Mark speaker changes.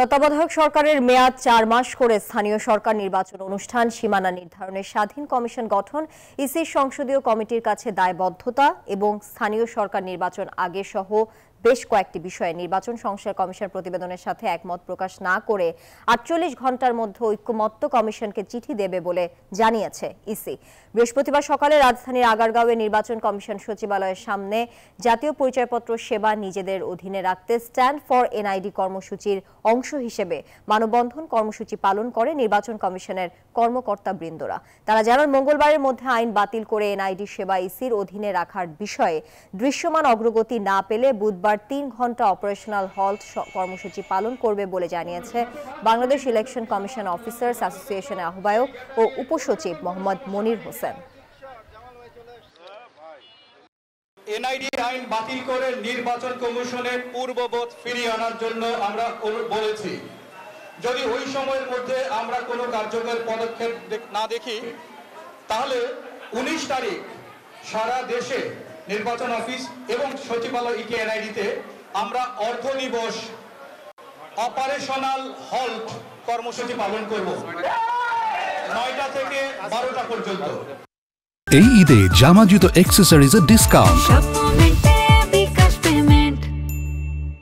Speaker 1: তত্ত্বাবধায়ক সরকারের মেয়াদ ৪ মাস করে স্থানীয় সরকার নির্বাচন অনুষ্ঠান সীমানা নির্ধারণে স্বাধীন কমিশন গঠন, ইসির সংসদীয় কমিটির কাছে দায়বদ্ধতা এবং স্থানীয় সরকার নির্বাচন আগে সহ বেশ কয়েকটি বিষয়ে নির্বাচন সংস্কার কমিশন প্রতিবেদনের সাথে একমত প্রকাশ না করে ৪৮ ঘণ্টার মধ্যে ঐক্যমত্য কমিশনকে চিঠি দেবে বলে জানিয়েছে ইসি। বৃহস্পতিবার সকালে রাজধানীর আগারগাঁওয়ে নির্বাচন কমিশন সচিবালয়ের সামনে জাতীয় পরিচয়পত্র সেবা নিজেদের অধীনে রাখতে স্ট্যান্ড ফর এনআইডি কর্মসূচির অংশ হিসেবে মানববন্ধন কর্মসূচি পালন করে নির্বাচন কমিশনের কর্মকর্তাবৃন্দরা। তারা জানান, মঙ্গলবারের মধ্যে আইন বাতিল করে এনআইডি সেবা ইসির অধীনে রাখার বিষয়ে দৃশ্যমান অগ্রগতি না পেলে বুধবার ৩ ঘণ্টা অপারেশনাল হল্ট কর্মসূচি পালন করবে বলে জানিয়েছে বাংলাদেশ ইলেকশন কমিশন অফিসার্স অ্যাসোসিয়েশনের আহ্বায়ক ও উপসচিব মোহাম্মদ মনির হোসেন।
Speaker 2: এনআইডি আইন বাতিল করে নির্বাচন কমিশনের পূর্ববৎ ফিরিয়ে আনার জন্য আমরা বলেছি। যদি ওই সময়ের মধ্যে আমরা কোনো কার্যকর পদক্ষেপ না দেখি, তাহলে ১৯ তারিখ সারা দেশে নির্বাচন অফিস এবং সচিবালয় এনআইডিতে আমরা অর্ধ দিবস অপারেশনাল হল্ট কর্মসূচি পালন করব ৯টা থেকে ১২টা পর্যন্ত।
Speaker 3: এই ঈদে জামা জুতো অ্যাক্সেসরিজের ডিসকাউন্ট।